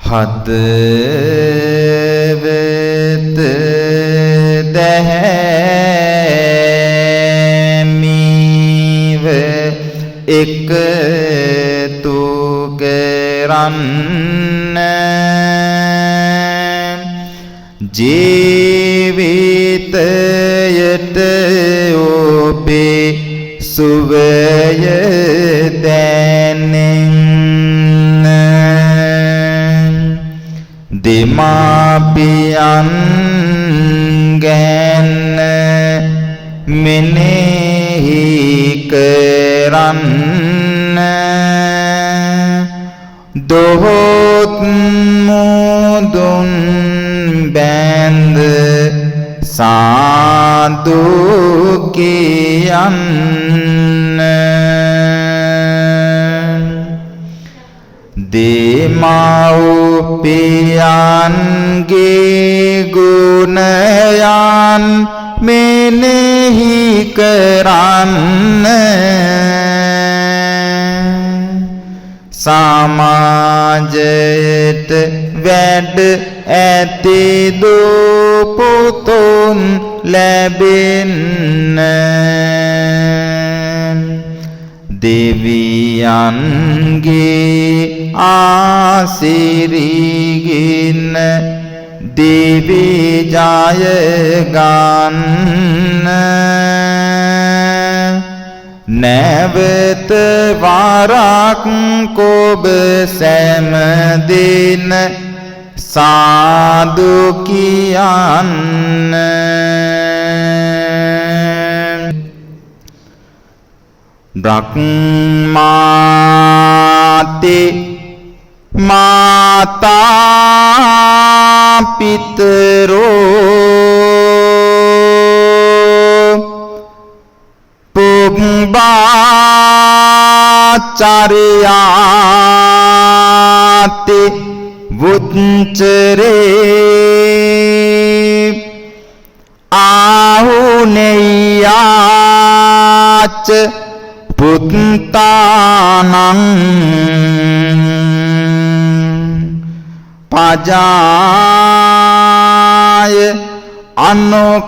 හදවත දැහැමිව එකතු කරන්න ජීවිතයට ඔබේ සුවය දැනෙන්න දෙමාපියන් ගැන මෙනෙහි කරන්න දොහොත් මුදුන් බැඳ සාදු කියන්න දෙමව්පියන්ගේ ගුණයන් මෙනෙහි කරන්න සමාජයට වැඩ ඇති දුපුතුන් ලැබෙන්න දෙවියන්ගේ ආශිර්වාදයෙන් දිවි ජය ගන්න නැවත වරක් ඔබ සෑම දින සාදු කියන්න බ්‍රහ්මාති මාතා පිතරෝ පුබ්බාචාර්යාති වුච්චරේ ආහුනේයාච පුත්තානං පජාය අනුකම්පකාති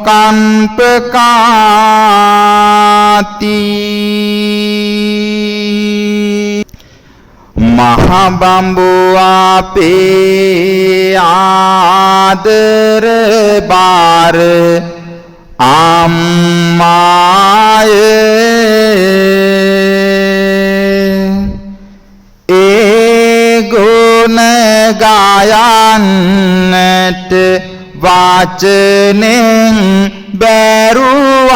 මහබඹු අපේ ආදර බාර අම්මාය ගායන්නට වාචනෙන් බැරුවාය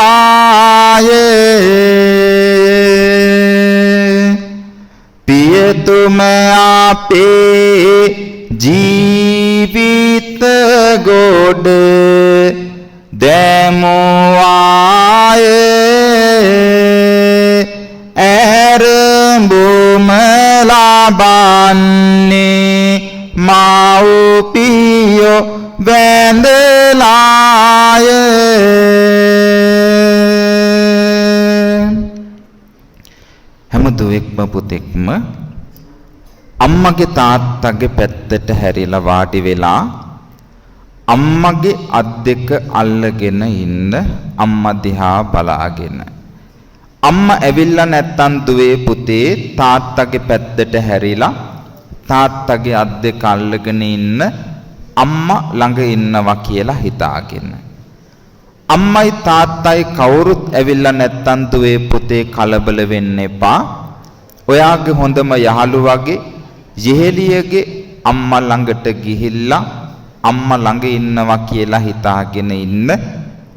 පියතුම අපේ ජීවිත ගොඩ දැමුවාය ඇරඹුම ලබන්නේ මව්පියෝ වැඳලාය හැම දුවෙක්ම පුතෙක්ම අම්මගේ තාත්තගේ පැත්තට හැරිලා වාඩි වෙලා අම්මගේ අත් දෙක අල්ලගෙන ඉන්න අම්මා දිහා බලාගෙන අම්මා ඇවිල්ලා නැත්තම් දුවේ පුතේ තාත්තගේ පැත්තට හැරිලා තාත්තගේ අත් දෙක අල්ලගෙන ඉන්න අම්මා ළඟ ඉන්නවා කියලා හිතාගෙන අම්මයි තාත්තයි කවුරුත් ඇවිල්ලා නැත්තම් දුවේ පුතේ කලබල වෙන්න එපා ඔයාගේ හොඳම යහළුවගේ යෙහෙලියගේ අම්මා ළඟට ගිහිල්ලා අම්මා ළඟ ඉන්නවා කියලා හිතාගෙන ඉන්න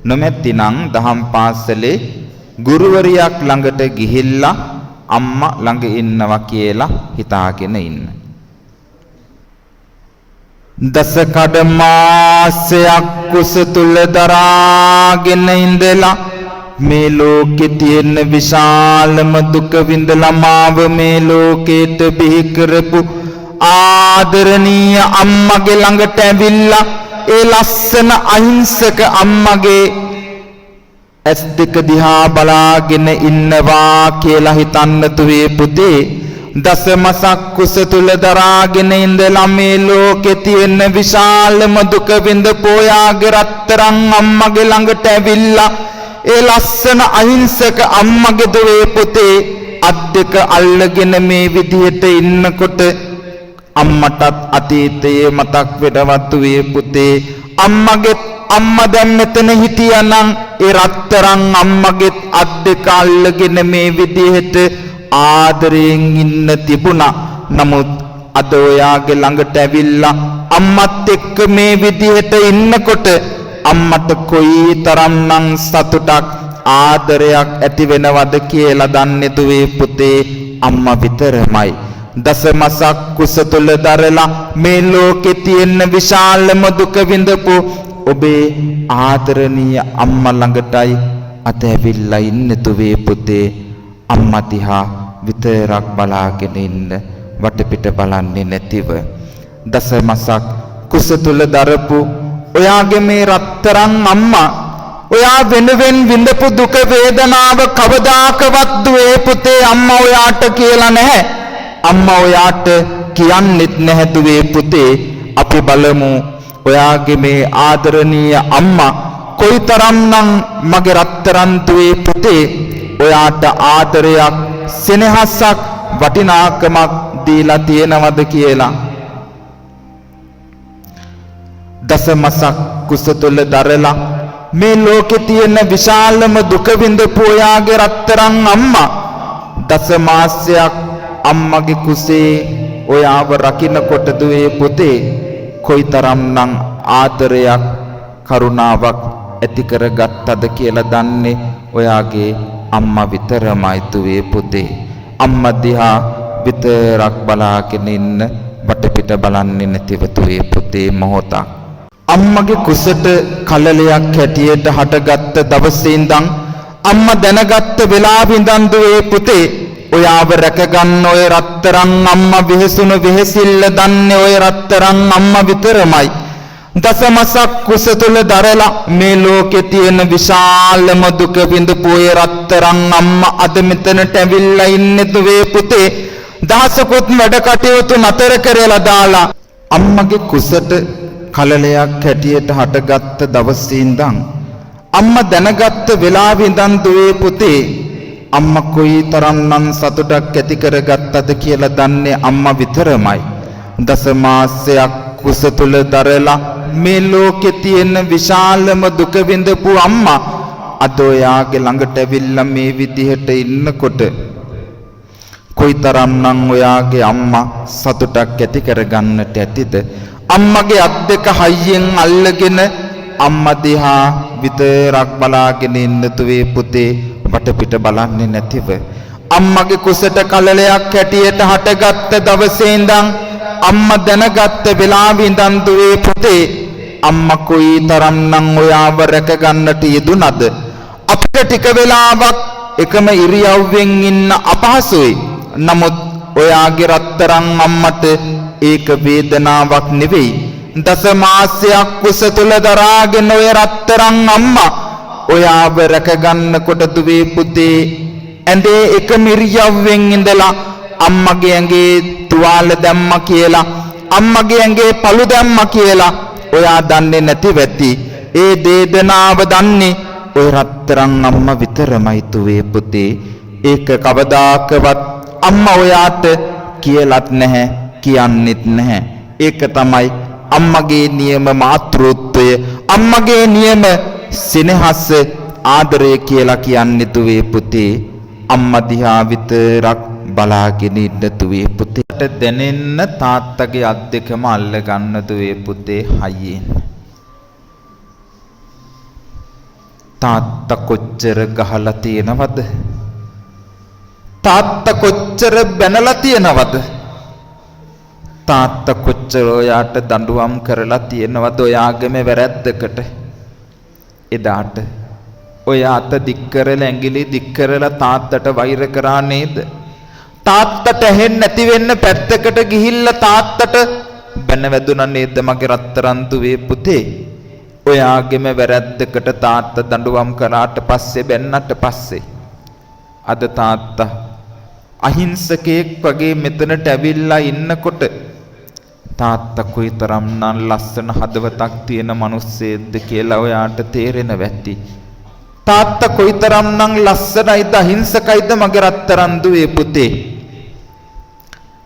නොමැතිනම් දහම් පාසලේ ගුරුවරියක් ළඟට ගිහිල්ලා අම්මා ළඟ ඉන්නවා කියලා හිතාගෙන ඉන්න දස කඩ මාසයක් කුස තුල දරාගෙන ඉඳලා මේ ලෝකේ තියෙන විශාලම දුක විඳලා මාව මේ ලෝකෙට බිහි කරපු ආදරණීය අම්මගේ ළඟට ඇවිල්ලා ඒ ලස්සන අහිංසක අම්මගේ ඇස් දෙක දිහා බලාගෙන ඉන්නවා කියලා හිතන්න තුවේ පුතේ දසමසක් කුස තුල දරාගෙන ඉඳලා මේ ලෝකේ තියෙන විශාලම දුක විඳපු ඔයාගේ රත්තරන් අම්මගේ ළඟට ඇවිල්ලා ඒ ලස්සන අහිංසක අම්මගේ දුවේ පුතේ අත් දෙක අල්ලගෙන මේ විදිහට ඉන්නකොට අම්මටත් අතීතයේ මතක් වෙනවත් වේ පුතේ අම්මගේ අම්මා දැන් මෙතන හිටියානම් ඒ රත්තරන් අම්මගේ අත් දෙක අල්ලගෙන මේ විදිහට ආදරයෙන් ඉන්න තිබුණා. නමුත් අද ඔයාගේ ළඟට ඇවිල්ලා අම්මත් එක්ක මේ විදිහට ඉන්නකොට අම්මට කොයි තරම්නම් සතුටක් ආදරයක් ඇති වෙනවද කියලා දන්නේ දුවේ පුතේ අම්මා විතරමයි. දසමසක් කුස තුල දරලා මේ ලෝකේ තියෙන විශාලම දුක විඳපු ඔබේ ආදරණීය අම්මා ළඟටයි අත ඇවිල්ලා ඉන්න දුවේ පුතේ. අම්මා දිහා විතරක් බලාගෙන ඉන්න වටපිට බලන්නේ නැතිව දසමසක් කුස තුල දරපු ඔයාගේ මේ රත්තරන් අම්මා ඔයා වෙනුවෙන් විඳපු දුක වේදනාව කවදාකවත් දුවේ පුතේ අම්මා ඔයාට කියලා නැහැ. අම්මා ඔයාට කියන්නෙත් නැහැ දුවේ පුතේ. අපි බලමු ඔයාගේ මේ ආදරණීය අම්මා කොයිතරම්නම් මගේ රත්තරන් දුවේ පුතේ ඔයාට ආදරයක් සෙනෙහසක් වටිනාකමක් දීලා තියෙනවද කියලා. දසමසක් කුස තුල දරලා මේ ලෝකේ තියෙන විශාලම දුක විඳපු ඔයාගේ රත්තරන් අම්මා දසමාසයක් අම්මගේ කුසේ ඔයාව රකින්නකොට දුවේ පුතේ කොයිතරම්නම් ආදරයක් කරුණාවක් ඇති කරගත්තද කියලා දන්නේ ඔයාගේ අම්මා විතරමයි දුවේ පුතේ. අම්මා දිහා විතරක් බලාගෙන ඉන්න වටපිට බලන්නේ නැතිව දුවේ පුතේ මොහොතක්. අම්මගේ කුසට කලලයක් හැටියට හටගත්ත දවසේ ඉඳන් අම්මා දැනගත්ත වෙලාවෙ ඉඳන් දුවේ පුතේ ඔයාව රැකගන්න ඔය රත්තරන් අම්මා වෙහසුණු වෙහසිල්ල දන්නේ ඔය රත්තරන් අම්මා විතරමයි. දසමසක් කුස තුල දරලා මේ ලෝකේ තියෙන විශාලම දුක විඳපු ඔය රත්තරන් අම්මා අද මෙතනට ඇවිල්ලා ඉන්නේ දුවේ පුතේ. දහසකුත් වැඩ කටයුතු නතර කරලා දාලා අම්මගේ කුසට කලලයක් හැටියට හටගත්ත දවසේ ඉඳන් අම්මා දැනගත්ත වෙලාවෙ ඉඳන් දුවේ පුතේ අම්මා කොයි තරම්නම් සතුටක් ඇති කරගත්තද කියලා දන්නේ අම්මා විතරමයි. දසමාසයක් කුස තුල දරලා මේ ලෝකේ තියෙන විශාලම දුක විඳපු අම්මා අද ඔයාගේ ළඟට ඇවිල්ලා මේ විදිහට ඉන්නකොට කොයිතරම්නම් ඔයාගේ අම්මා සතුටක් ඇති කරගන්නට ඇතිද. අම්මගේ අත් දෙක හයියෙන් අල්ලගෙන අම්මා දිහා විතරක් බලාගෙන ඉන්න දුවේ පුතේ වටපිට බලන්නේ නැතිව අම්මගේ කුසට කලලයක් හැටියට හටගත්ත දවසේ ඉඳන් අම්මා දැනගත්ත වෙලාවෙ ඉඳන් දුවේ පුතේ අම්මා කොයිතරම්නම් ඔයාව රැක ගන්නට යෙදුනද. අපිට ටික වෙලාවක් එකම ඉරියව්වෙන් ඉන්න අපහසුයි. නමුත් ඔයාගේ රත්තරන් අම්මට ඒක වේදනාවක් නෙවෙයි. දසමාසයක් කුස තුල දරාගෙන ඔය රත්තරන් අම්මා ඔයාව රැක ගන්නකොට දුවේ පුතේ ඇඳේ එකම ඉරියව්වෙන් ඉඳලා අම්මගේ ඇඟේ තුවාල දැම්මා කියලා අම්මගේ ඇඟේ පළු දැම්මා කියලා ඔයා දන්නේ නැති වෙති. ඒ වේදනාව දන්නේ ඔය රත්තරන් අම්මා විතරමයි දුවේ පුතේ. ඒක කවදාකවත් අම්මා ඔයාට කියලත් නැහැ කියන්නෙත් නැහැ. ඒක තමයි අම්මගේ නියම මාතෘත්වය අම්මගේ නියම සෙනෙහස ආදරය කියලා කියන්නේ දුවේ පුතේ. අම්මා දිහා විතරක් බලාගෙන ඉන්න දුවේ පුතේට දැනෙන්න තාත්තගේ අත් දෙකම අල්ල ගන්න දුවේ පුතේ හයියෙන්. තාත්තා කොච්චර ගහලා තියෙනවද? තාත්තා කොච්චර බැනලා තියෙනවද? තාත්තා කොච්චර ඔයාට දඬුවම් කරලා තියෙනවද ඔයාගේම වැරැද්දකට? එදාට ඔය අත දික් කරලා ඇඟිලි දික් කරලා තාත්තට වෛර කරා නේද? තාත්තට ඇහෙන්නේ නැති වෙන්න පැත්තකට ගිහිල්ලා තාත්තට බැන වැදුනා නේද මගේ රත්තරන් දුවේ පුතේ? ඔයාගේම වැරැද්දකට තාත්තා දඬුවම් කරාට පස්සේ බැන්නට පස්සේ අද තාත්තා අහිංසකයෙක් වගේ මෙතනට ඇවිල්ලා ඉන්නකොට තාත්තා කොයිතරම්නම් ලස්සන හදවතක් තියෙන මිනිස්සෙක්ද කියලා ඔයාට තේරෙනවා ඇති. තාත්තා කොයිතරම්නම් ලස්සනයිද අහිංසකයිද මගේ රත්තරන් දුවේ පුතේ.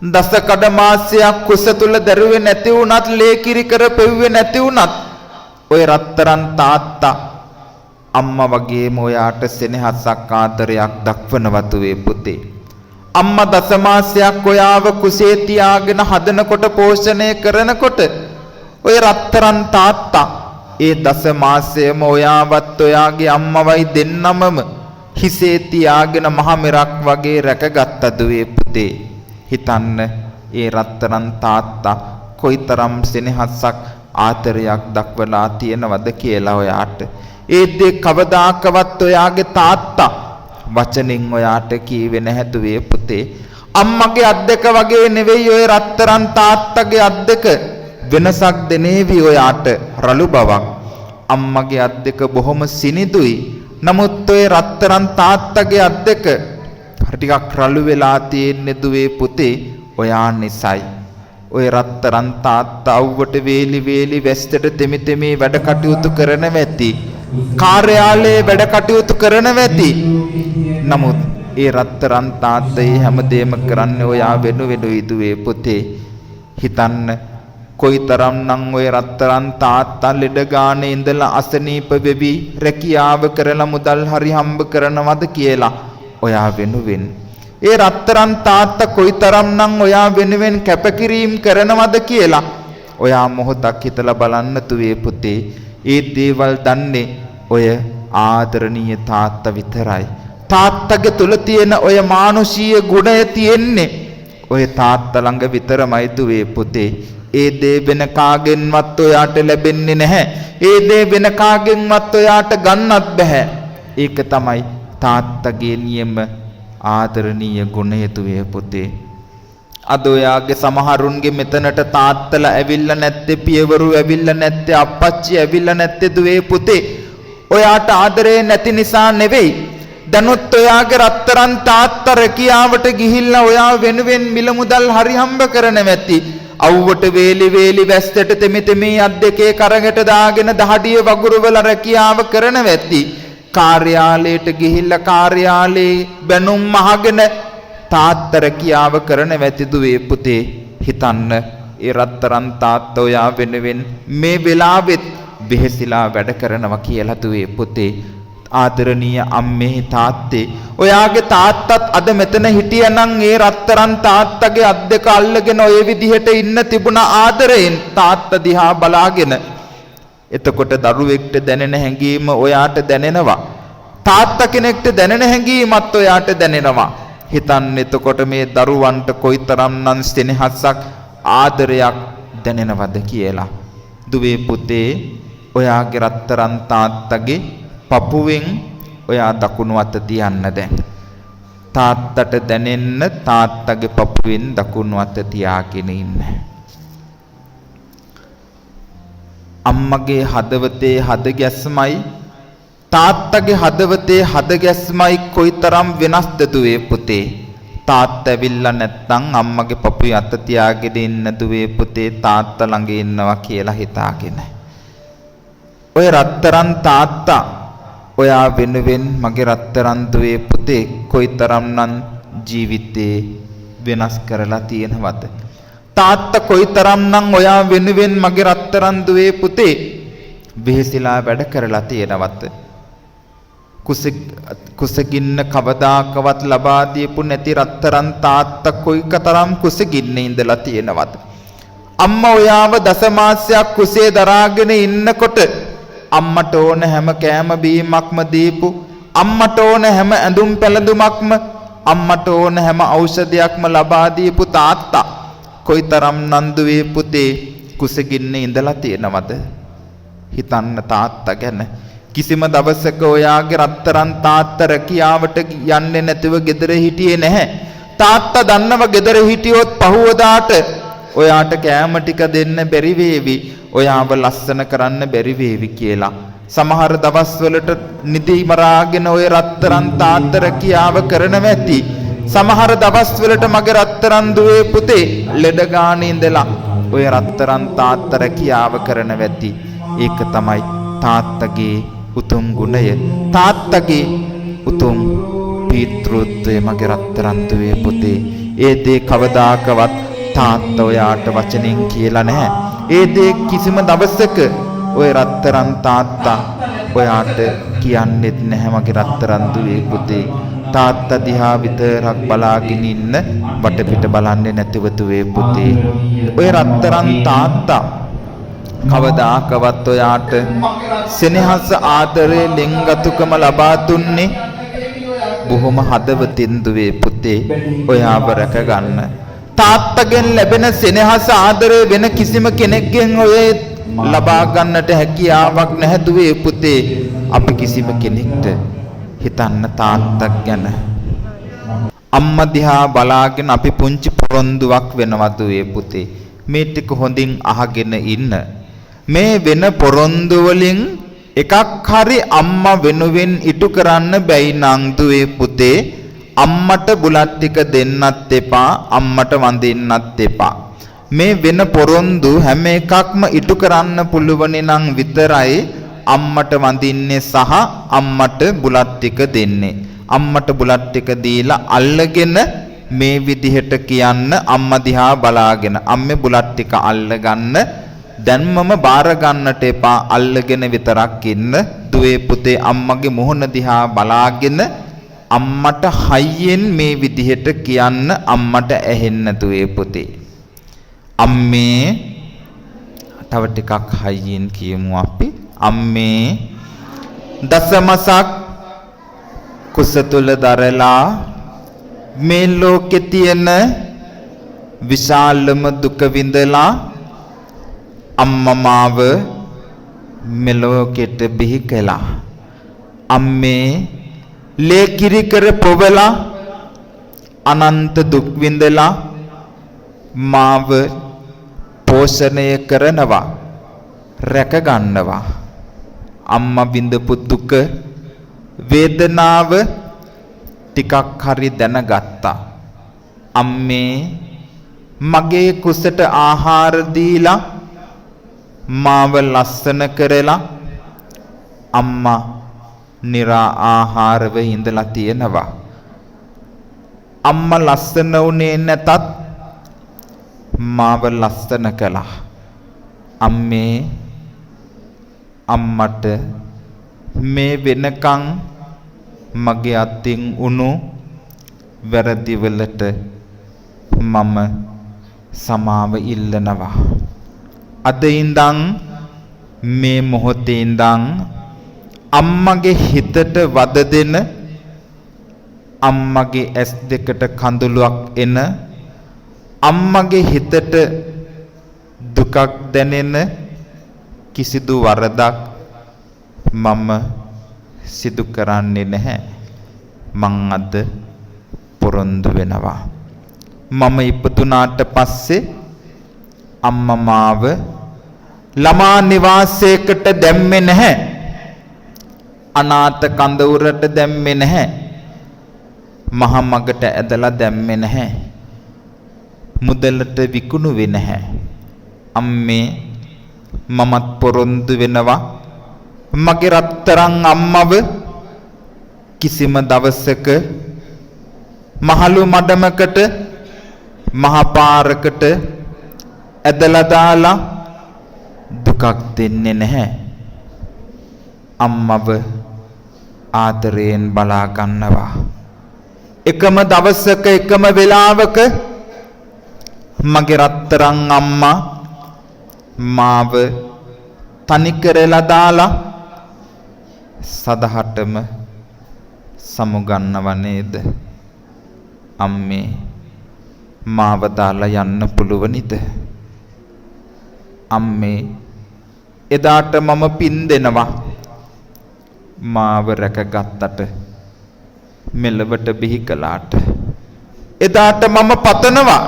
දස කඩ මාසයක් කුස තුල දරුවේ නැති වුණත් ලේ කිරි කර පෙව්වේ නැති වුණත් ඔය රත්තරන් තාත්තා අම්මා වගේම ඔයාට සෙනෙහසක් ආදරයක් දක්වනවා දුවේ පුතේ. අම්මා දස මාසයක් ඔයාව කුසේ තියාගෙන හදනකොට පෝෂණය කරනකොට ඔය රත්තරන් තාත්තා ඒ දස මාසයේම ඔයාවත් ඔයාගේ අම්මවයි දෙන්නමම හිසේ තියාගෙන මහ මෙරක් වගේ රැකගත්ත දුවේ පුතේ. හිතන්න ඒ රත්තරන් තාත්තා කොයිතරම් සෙනෙහසක් ආදරයක් දක්වලා තියෙනවද කියලා ඔයාට. ඒ දේ කවදාකවත් ඔයාගේ තාත්තා වචනින් ඔයාට කීවේ නැහැ දුවේ පුතේ. අම්මගේ අත් දෙක වගේ නෙවෙයි ඔය රත්තරන් තාත්තගේ අත් දෙක. වෙනසක් දෙනේවි ඔයාට රළු බවක්. අම්මගේ අත් දෙක බොහොම සිනිදුයි. නමුත් ඔය රත්තරන් තාත්තගේ අත් දෙක ටිකක් රළු වෙලා තියෙන්නේ දුවේ පුතේ ඔයා නිසයි. ඔය රත්තරන් තාත්තා අවුවට වේලි වේලි වැස්තට තෙමි තෙමි වැඩ කටයුතු කරන වෙති. කාර්යාලයේ වැඩ කටයුතු කරන වෙති. නමුත් ඒ රත්තරන් තාත්තා හැමදේම කරන්නේ ඔයා වෙනුවෙනුයි දුවේ පුතේ. හිතන්න කොයිතරම්නම් ඔය රත්තරන් තාත්තා ලෙඩ ගානේ ඉඳලා අසනීප වෙවි රැකියාව කරලා මුදල් හරි හම්බ කරනවද කියලා ඔයා වෙනුවෙන්. ඒ රත්තරන් තාත්තා කොයිතරම්නම් ඔයා වෙනුවෙන් කැපකිරීම කරනවද කියලා ඔයා මොහොතක් හිතලා බලන්න දුවේ පුතේ. ඒ දේවල් දන්නේ ඔය ආදරණීය තාත්තා විතරයි. තාත්තගේ තුල තියෙන ඔය මානුෂීය ගුණය තියෙන්නේ ඔය තාත්තා ළඟ විතරමයි දුවේ පුතේ. ඒ දේ වෙන කාගෙන්වත් ඔයාට ලැබෙන්නේ නැහැ. ඒ දේ වෙන කාගෙන්වත් ඔයාට ගන්නත් බෑ. ඒක තමයි තාත්තගේ නියම ආදරණීය ගුණය දුවේ පුතේ. අද ඔයාගේ සමහරුන්ගේ මෙතනට තාත්තලා ඇවිල්ලා නැත්තේ, පියවරු ඇවිල්ලා නැත්තේ, අප්පච්චි ඇවිල්ලා නැත්තේ දුවේ පුතේ. ඔයාට ආදරේ නැති නිසා නෙවෙයි. දැනුත් ඔයාගේ රත්තරන් තාත්තා රැකියාවට ගිහිල්ලා ඔයා වෙනුවෙන් මිල මුදල් හරි හම්බ කරන වෙති. අවුවට වේලි වේලි වැස්තට තෙමි තෙමි අත් දෙකේ කරකට දාගෙන දහඩිය වගුරු වල රැකියාව කරන වෙති. කාර්යාලයට ගිහිල්ලා කාර්යාලේ බැනුම් අහගෙන තාත්තා රැකියාව කරන වෙති දුවේ පුතේ. හිතන්න ඒ රත්තරන් තාත්තා ඔයා වෙනුවෙන් මේ වෙලාවෙත් වෙහෙසිලා වැඩ කරනවා කියලා දුවේ පුතේ. ආදරණීය අම්මේ තාත්තේ ඔයාගේ තාත්තත් අද මෙතන හිටියනම් ඒ රත්තරන් තාත්තගේ අත් දෙක අල්ලගෙන ඔය විදිහට ඉන්න තිබුණ ආදරයෙන් තාත්තා දිහා බලාගෙන. එතකොට දරුවෙක්ට දැනෙන හැඟීම ඔයාට දැනෙනවා. තාත්තා කෙනෙක්ට දැනෙන හැඟීමත් ඔයාට දැනෙනවා. හිතන්න එතකොට මේ දරුවන්ට කොයිතරම්නම් ස්නේහසක් ආදරයක් දැනෙනවද කියලා. දුවේ පුතේ ඔයාගේ රත්තරන් තාත්තගේ පපුවෙන් ඔයා දකුණු අත තියන්න දැන්. තාත්තට දැනෙන්න තාත්තගේ පපුවෙන් දකුණු අත තියාගෙන ඉන්න. අම්මගේ හදවතේ හදගැස්මයි තාත්තගේ හදවතේ හදගැස්මයි කොයිතරම් වෙනස්ද දුවේ පුතේ. තාත්තා ඇවිල්ලා නැත්නම් අම්මගේ පපුවේ අත තියාගෙන ඉන්න දුවේ පුතේ තාත්තා ළඟ ඉන්නවා කියලා හිතාගෙන. ඔය රත්තරන් තාත්තා ඔයා වෙනුවෙන් මගේ රත්තරන් දුවේ පුතේ කොයිතරම්නම් ජීවිතේ වෙනස් කරලා තියෙනවද? තාත්තා කොයිතරම්නම් ඔයා වෙනුවෙන් මගේ රත්තරන් දුවේ පුතේ වෙහෙසිලා වැඩ කරලා තියෙනවද? කුසගින්න කවදාකවත් ලබා දීපු නැති රත්තරන් තාත්තා කොයිතරම් කුසගින්නේ ඉඳලා තියෙනවද? අම්මා ඔයාව දස මාසයක් කුසේ දරාගෙන ඉන්නකොට අම්මට ඕන හැම කෑම බීමක්ම දීපු, අම්මට ඕන හැම ඇඳුම් පැළඳුමක්ම, අම්මට ඕන හැම ඖෂධයක්ම ලබා දීපු තාත්තා කොයිතරම් නන්දුවේ පුතේ කුසගින්නේ ඉඳලා තියෙනවද? හිතන්න තාත්තා ගැන. කිසිම දවසක ඔයාගේ රත්තරන් තාත්තා රැකියාවට යන්නේ නැතිව ගෙදර හිටියේ නැහැ. තාත්තා දන්නව ගෙදර හිටියොත් පහුවදාට ඔයාට කෑම ටික දෙන්න බැරි වේවි, ඔයාව ලස්සන කරන්න බැරි වේවි කියලා. සමහර දවස්වලට නිදි මරාගෙන ඔය රත්තරන් තාත්තා රැකියාව කරනව ඇති. සමහර දවස්වලට මගේ රත්තරන් දුවේ පුතේ ලෙඩ ගානේ ඉඳලා ඔය රත්තරන් තාත්තා රැකියාව කරන වෙති. ඒක තමයි තාත්තගේ උතුම් ගුණය. තාත්තගේ උතුම් පීතෘත්වය මගේ රත්තරන් දුවේ පුතේ. ඒ දේ කවදාකවත් තාත්තා ඔයාට වචනෙන් කියලා නැහැ. ඒ දේ කිසිම දවසක ඔය රත්තරන් තාත්තා ඔයාට කියන්නෙත් නැහැ මගේ රත්තරන් දුවේ පුතේ. තාත්තා දිහා විතරක් බලාගෙන ඉන්න වටපිට බලන්නේ නැතිව දුවේ පුතේ. ඔය රත්තරන් තාත්තා කවදාකවත් ඔයාට සෙනෙහස ආදරේ ලෙන්ගතුකම ලබා දුන්නේ බොහොම හදවතින් දුවේ පුතේ. ඔයාව රැක ගන්න. තාත්තගෙන් ලැබෙන සෙනෙහස ආදරේ වෙන කිසිම කෙනෙක්ගෙන් ඔය ලබා ගන්නට හැකියාවක් නැහැ දුවේ පුතේ. අපි කිසිම කෙනෙක්ට හිතන්න තාත්තක් ගැන. අම්මා දිහා බලාගෙන අපි පුංචි පොරොන්දුවක් වෙනවා දුවේ පුතේ. මේ ටික හොඳින් අහගෙන ඉන්න. මේ වෙන පොරොන්දු වලින් එකක් හරි අම්මා වෙනුවෙන් ඉටු කරන්න බැයි නං දුවේ පුතේ. අම්මට බුලත් ටික දෙන්නත් එපා, අම්මට වඳින්නත් එපා. මේ වෙන පොරොන්දු හැම එකක්ම ඉටු කරන්න පුළුවන් නම් විතරයි අම්මට වඳින්නේ සහ අම්මට බුලත් ටික දෙන්නේ. අම්මට බුලත් ටික දීලා අල්ලගෙන මේ විදිහට කියන්න අම්මා දිහා බලාගෙන අම්මේ බුලත් ටික අල්ලගන්න. දැන් මම බාර ගන්නට එපා, අල්ලගෙන විතරක් ඉන්න දුවේ පුතේ. අම්මගේ මුහුණ දිහා බලාගෙන අම්මට හයියෙන් මේ විදිහට කියන්න අම්මට ඇහෙන්න දුවේ පුතේ. අම්මේ තව ටිකක් හයියෙන් කියමු අපි. අම්මේ දසමසක් කුස තුල දරලා මේ ලෝකේ තියෙන විශාලම දුක විඳලා අම්මා මාව මෙලොවකට බිහි කළා. අම්මේ ලේ කිරි කර පොවලා අනන්ත දුක් විඳලා මාව පෝෂණය කරනවා, රැක ගන්නවා. අම්මා විඳපු දුක වේදනාව ටිකක් හරි දැනගත්තා. අම්මේ මගේ කුසට ආහාර දීලා මාව ලස්සන කරලා අම්මා නිරා ආහාරව ඉඳලා තියෙනවා. අම්මා ලස්සන උනේ නැතත් මාව ලස්සන කළා. අම්මේ අම්මට මේ වෙනකන් මගේ අතින් උණු වැරදි වලට මම සමාව ඉල්ලනවා. අද ඉඳන් මේ මොහොතේ ඉඳන් අම්මගේ හිතට වද දෙන, අම්මගේ ඇස් දෙකට කඳුළුවක් එන, අම්මගේ හිතට දුකක් දැනෙන කිසිදු වරදක් මම සිදු කරන්නේ නැහැ. මං අද පොරොන්දු වෙනවා. මම ඉපදුනාට පස්සේ අම්මා මාව ළමා නිවාසයකට දැම්මේ නැහැ. අනාථ කඳවුරට දැම්මේ නැහැ. මහා මගට ඇදලා දැම්මේ නැහැ. මුදලට විකුණුවේ නැහැ. අම්මේ මමත් පොරොන්දු වෙනවා මගේ රත්තරන් අම්මව කිසිම දවසක මහලු මඩමකට මහපාරකට ඇදලා දාලා දුකක් දෙන්නේ නැහැ. අම්මව ආදරයෙන් බලා ගන්නවා. එකම දවසක එකම වෙලාවක මගේ රත්තරන් අම්මා මාව තනි කරලා දාලා සදහටම සමුගන්නව නේද? අම්මේ මාව දාලා යන්න පුළුවනිද? අම්මේ එදාට මම පින් දෙනවා. මාව රැකගත්තට මෙලවට බිහි කළාට එදාට මම පතනවා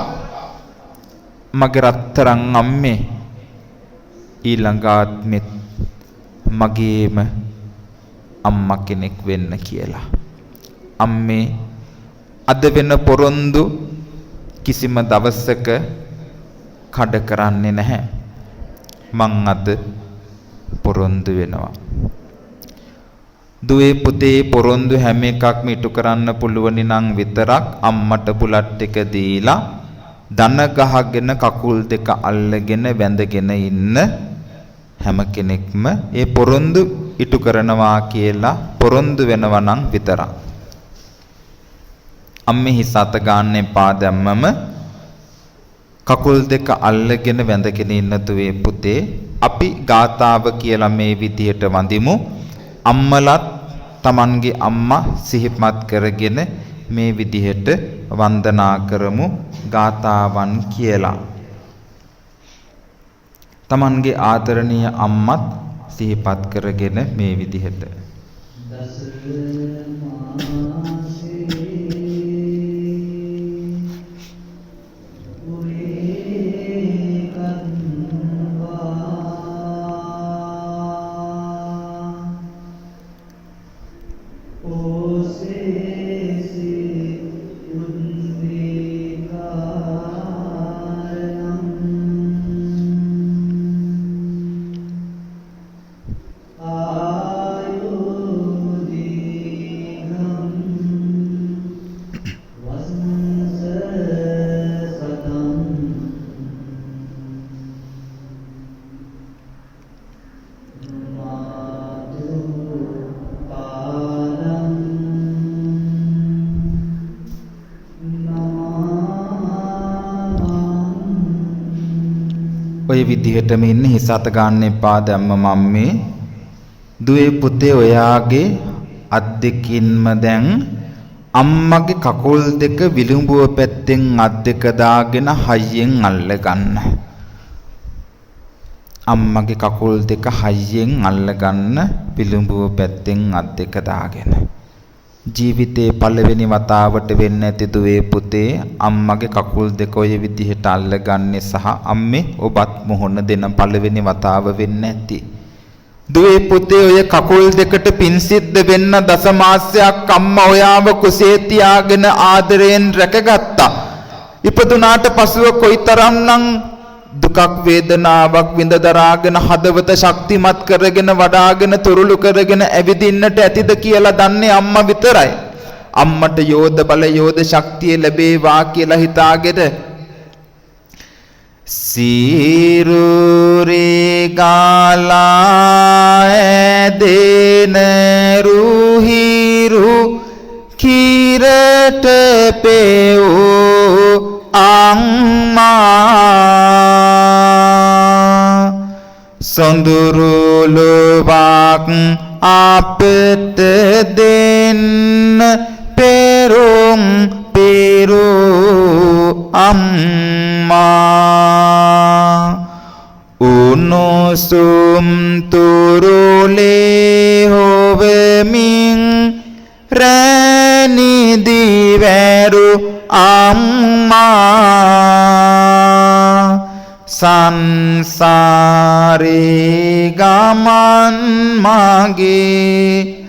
මගේ රත්තරන් අම්මේ ඊළඟ ආත්මෙත් මගේම අම්මා කෙනෙක් වෙන්න කියලා. අම්මේ අද වෙන පොරොන්දු කිසිම දවසක කඩ කරන්නේ නැහැ. මං අද පොරොන්දු වෙනවා. දුවේ පුතේ පොරොන්දු හැම එකක්ම ඉටු කරන්න පුළුවන් නම් විතරක් අම්මට බුලට් ටික දීලා දන ගහගෙන කකුල් දෙක අල්ලගෙන වැඳගෙන ඉන්න හැම කෙනෙක්ම ඒ පොරොන්දු ඉටු කරනවා කියලා පොරොන්දු වෙනවා නම් විතරක්. අම්මේ හිස අත ගන්න එපා දැම්මම කකුල් දෙක අල්ලගෙන වැඳගෙන ඉන්න දුවේ පුතේ අපි ගාතාව කියලා මේ විදියට වඳිමු. අම්මලත් තමන්ගේ අම්මා සිහිපත් කරගෙන මේ විදිහට වන්දනා කරමු ගාතාවන් කියලා. තමන්ගේ ආදරණීය අම්මත් සිහිපත් කරගෙන මේ විදිහට ඔය විදිහටම ඉන්න හිස අත ගන්න එපා දැම්ම මම්මේ දුවේ පුතේ ඔයාගේ අත් දෙකින්ම දැන් අම්මගේ කකුල් දෙක විලුඹුව පැත්තෙන් අත් දෙක දාගෙන හයියෙන් අල්ල ගන්න. අම්මගේ කකුල් දෙක හයියෙන් අල්ල ගන්න විලුඹුව පැත්තෙන් අත් දෙක දාගෙන. ජීවිතේ පළවෙනි වතාවට වෙන්නේ නැති දුවේ පුතේ අම්මගේ කකුල් දෙක ඔය විදිහට අල්ලගන්නේ සහ අම්මේ ඔබත් මොහොන දෙන පළවෙනි වතාව වෙන්නේ නැති. දුවේ පුතේ ඔය කකුල් දෙකට පින් සිද්ධ වෙන්න දසමාසයක් අම්මා ඔයාව කුසේ තියාගෙන ආදරයෙන් රැකගත්තා. ඉපදුනාට පසුව කොයිතරම්නම් දුකක් වේදනාවක් විඳ දරාගෙන හදවත ශක්තිමත් කරගෙන වඩාගෙන තුරුළු කරගෙන ඇවිදින්නට ඇතිද කියලා දන්නේ අම්මා විතරයි. අම්මට යෝධ බල යෝධ ශක්තිය ලැබේවා කියලා හිතාගෙන සීරුරේ ගාලා ඇදෙන රුහිරු කිරට පෙවූ අම්මා සොඳුරු ලොවක් අපට දෙන්න පෙරුම් පෙරු අම්මා උණුසුම් තුරුලේ හොවමින් රැනිදි වැරු අම්මා සංසාරේ ගමන් මගේ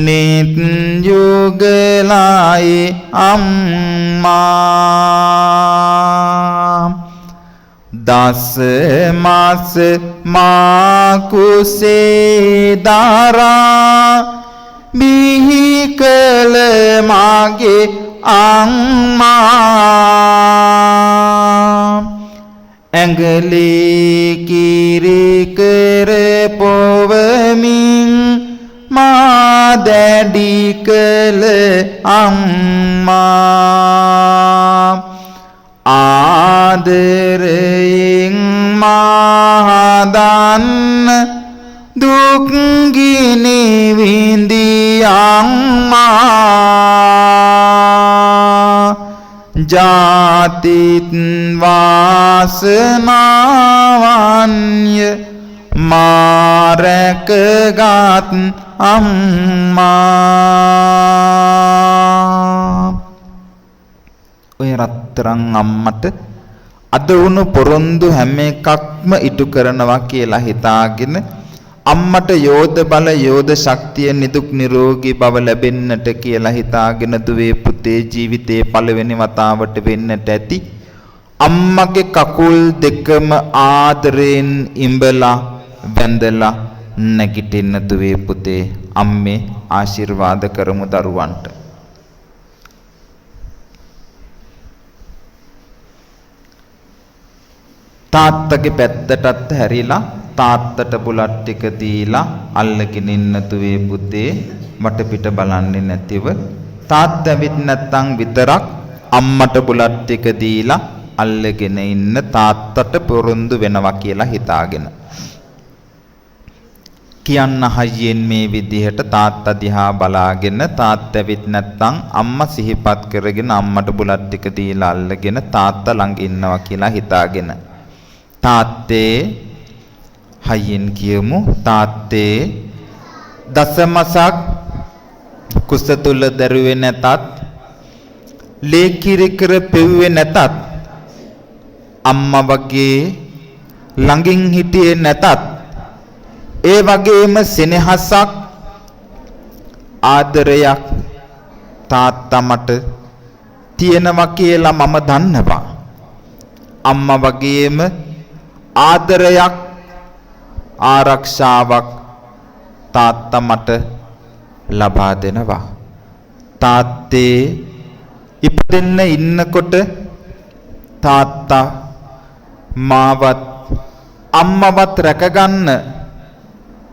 නිත් යුගලයි අම්මා දස මාස මා කුසේ දරා බිහි කළ මගේ අම්මා ඇඟලේ කිරි කර පොවමින් මා දැඩි කළ අම්මා ආදරයෙන් මා දන්න දුක් ගිනි විඳි අම්මා ජාතිත් වාසනාවන්ය මාරකගත් අම්මා ඔය රත්තරන් අම්මට අද වුණු පොරොන්දු හැම එකක්ම ඉටු කරනවා කියලා හිතාගෙන අම්මට යෝධ බල යෝධ ශක්තිය නිදුක් නිරෝගී බව ලැබෙන්නට කියලා හිතාගෙන දුවේ පුතේ ජීවිතේ පළවෙනි වතාවට වෙන්නට ඇති අම්මගේ කකුල් දෙකම ආදරෙන් ඉඹලා වැඳලා නැගිටින්න දුවේ පුතේ අම්මේ ආශිර්වාද කරමු දරුවන්ට. තාත්තගේ පැත්තටත් හැරිලා තාත්තට බුලත් ටික දීලා අල්ලගෙන ඉන්න දුවේ පුතේ වටපිට බලන්නේ නැතිව තාත්තා ඇවිත් නැත්තම් විතරක් අම්මට බුලත් ටික දීලා අල්ලගෙන ඉන්න තාත්තට පොරොන්දු වෙනවා කියලා හිතාගෙන කියන්න හයියෙන් මේ විදිහට තාත්තා දිහා බලාගෙන තාත්තා ඇවිත් නැත්තම් අම්මා සිහිපත් කරගෙන අම්මට බුලත් ටික දීලා අල්ලගෙන තාත්තා ළඟ ඉන්නවා කියලා හිතාගෙන තාත්තේ හයියෙන් කියමු තාත්තේ දසමසක් කුස තුල දරුවේ නැතත් ලේ කිරි කර පෙව්වේ නැතත් අම්මා වගේ ළඟින් හිටියේ නැතත් ඒ වගේම සෙනෙහසක් ආදරයක් තාත්තා මට තියෙනවා කියලා මම දන්නවා. අම්මා වගේම ආදරයක් ආරක්ෂාවක් තාත්තා මට ලබා දෙනවා. තාත්තේ ඉපදෙන්න ඉන්නකොට තාත්තා මාවත් අම්මවත් රැකගන්න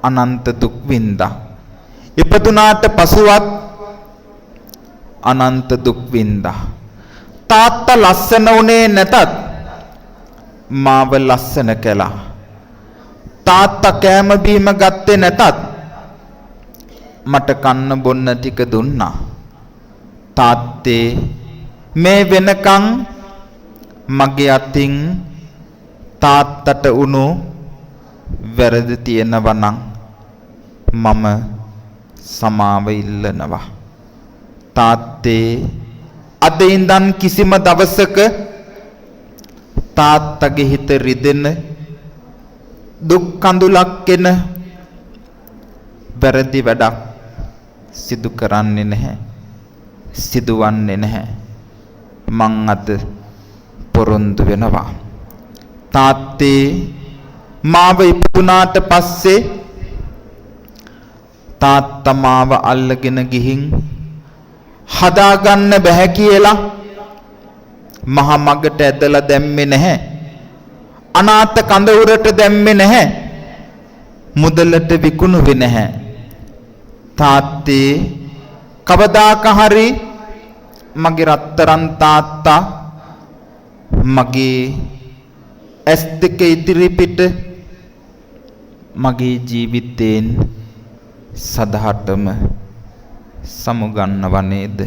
අනන්ත දුක් විඳා. ඉපදුනාට පසුවත් අනන්ත දුක් විඳා. තාත්තා ලස්සන උනේ නැතත් මාව ලස්සන කළා. තාත්තා කෑම බීම ගත්තේ නැතත් මට කන්න බොන්න ටික දුන්නා. තාත්තේ මේ වෙනකන් මගේ අතින් තාත්තට උණු වැරදි තියෙනවා නම් මම සමාව ඉල්ලනවා. තාත්තේ අද ඉඳන් කිසිම දවසක තාත්තගේ හිත රිදෙන දුක් කඳුලක් එන වැරදි වැඩක් සිදු කරන්නේ නැහැ. සිදුවන්නේ නැහැ. මං අද පොරොන්දු වෙනවා. තාත්තේ මාව ඉපදුනාට පස්සේ තාත්තා මාව අල්ලගෙන ගිහින් හදාගන්න බැහැ කියලා මහ මගට ඇදලා දැම්මේ නැහැ. අනාථ කඳවුරට දැම්මේ නැහැ. මුදලට විකුණුවේ නැහැ. තාත්තේ කවදාක හරි මගේ රත්තරන් තාත්තා මගේ ඇස් දෙක ඉදිරි පිට මගේ ජීවිතේන් සදහටම සමුගන්නව නේද?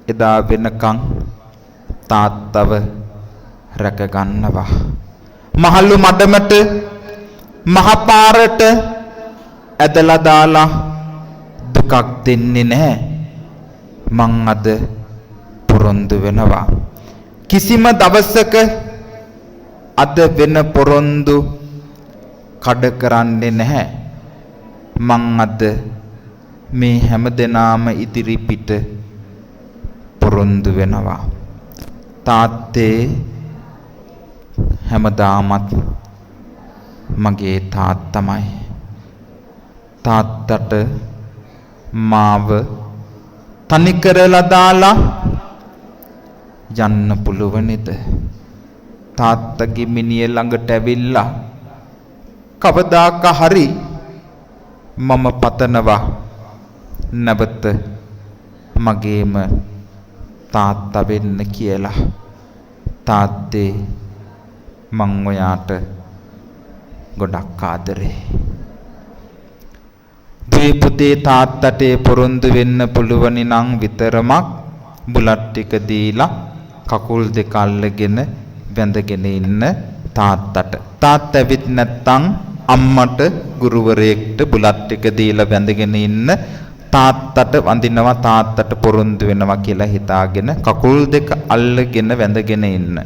එදා වෙනකන් තාත්තව රැකගන්නවා. මහලු මඩමට මහපාරට ඇදලා දාලා දුකක් දෙන්නේ නැහැ. මං අද පොරොන්දු වෙනවා. කිසිම දවසක අද වෙන පොරොන්දු කඩ කරන්නේ නැහැ. මං අද මේ හැම දෙනාම ඉදිරි පිට පොරොන්දු වෙනවා. තාත්තේ හැමදාමත් මගේ තාත්තමයි. තාත්තට මාව තනි කරලා දාලා යන්න පුළුවනිද? තාත්තගේ මිනිය ළඟට ඇවිල්ලා කවදාක හරි මම පතනවා නැවත මගේම තාත්තා වෙන්න කියලා. තාත්තේ මං ඔයාට ගොඩක් ආදරේ. දුවේ පුතේ තාත්තට පොරොන්දු වෙන්න පුළුවනි නම් විතරමක් බුලත් ටික දීලා කකුල් දෙක අල්ලගෙන වැඳගෙන ඉන්න තාත්තට. තාත්තා ඇවිත් නැත්තම් අම්මට ගුරුවරයෙක්ට බුලත් ටික දීලා වැඳගෙන ඉන්න තාත්තට වඳිනවා. තාත්තට පොරොන්දු වෙනවා කියලා හිතාගෙන කකුල් දෙක අල්ලගෙන වැඳගෙන ඉන්න.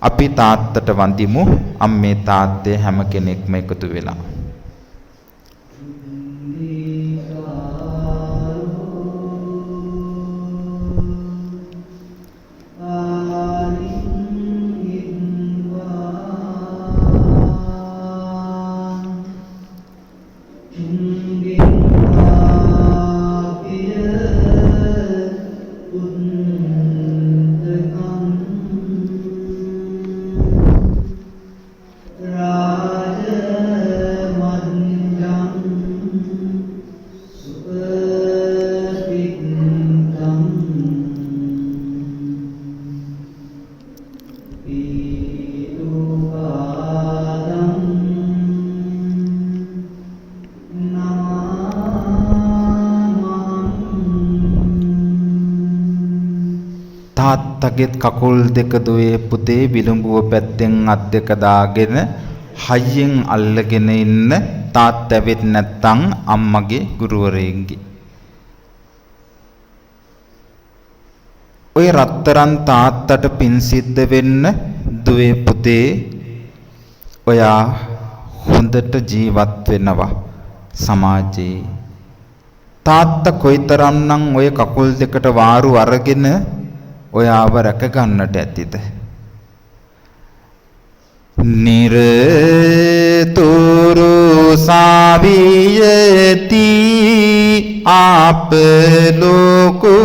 අපි තාත්තට වඳිමු. අම්මේ තාත්තේ හැම කෙනෙක්ම එකතු වෙලා. තාත්තගෙත් කකුල් දෙක දුවේ පුතේ විලුඹුව පැත්තෙන් අත් දෙක දාගෙන හයියෙන් අල්ලගෙන ඉන්න තාත්තවෙත් නැත්තම් අම්මගේ ගුරුවරයෙක්ගේ. ඔය රත්තරන් තාත්තට පින් සිද්ධ වෙන්න දුවේ පුතේ ඔයා හොඳට ජීවත් වෙනවා සමාජයේ. තාත්තා කොයිතරම්නම් ඔය කකුල් දෙකට වාරු අරගෙන ඔයාව රැක ගන්නට ඇතිද? නිරතුරු සාවියති ආප ලෝකු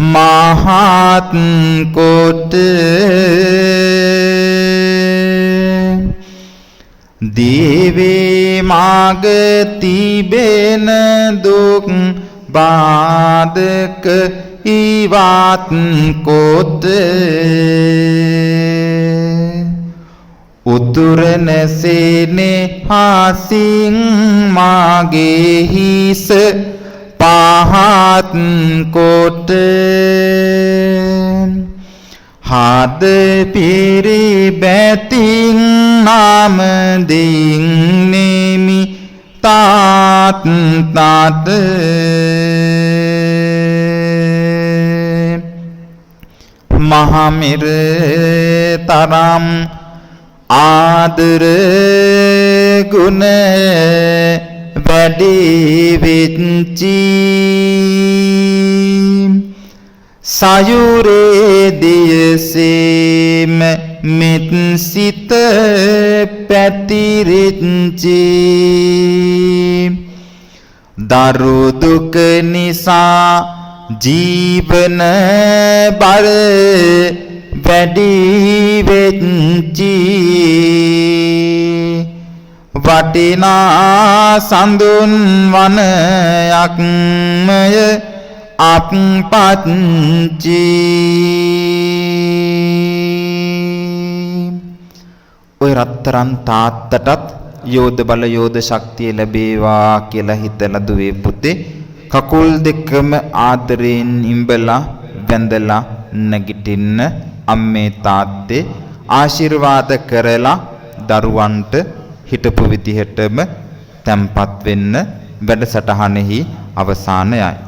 මහත් කොට දිවේ මාග තිබෙන දුක් බාධක ඉවත් කොට උතුරන සේනේ හසින් මාගේ හිස පහත් කොට හද පිරිබැතින් නාම දින් නෙමි තාත් තාත මහමිර තරම් ආදර ගුණ වැඩි වෙච්චි සයුරේ දියසේම මෙත් සිත පැතිරිච්චි දරු දුක නිසා ජීවන බර වැඩි වෙච්චි වටිනා සඳුන් වනයක්මය අප්පත්චි ඔය රත්තරන් තාත්තටත් යෝධ බල යෝධ ශක්තිය ලැබේවා කියලා හිතලා දුවේ පුතේ කකුල් දෙකම ආදරයෙන් ඉඹලා වැඳලා නැගිටින්න අම්මේ තාත්තේ ආශිර්වාද කරලා දරුවන්ට හිටපු විදිහටම තැම්පත් වෙන්න වැඩසටහනෙහි අවසානයයි.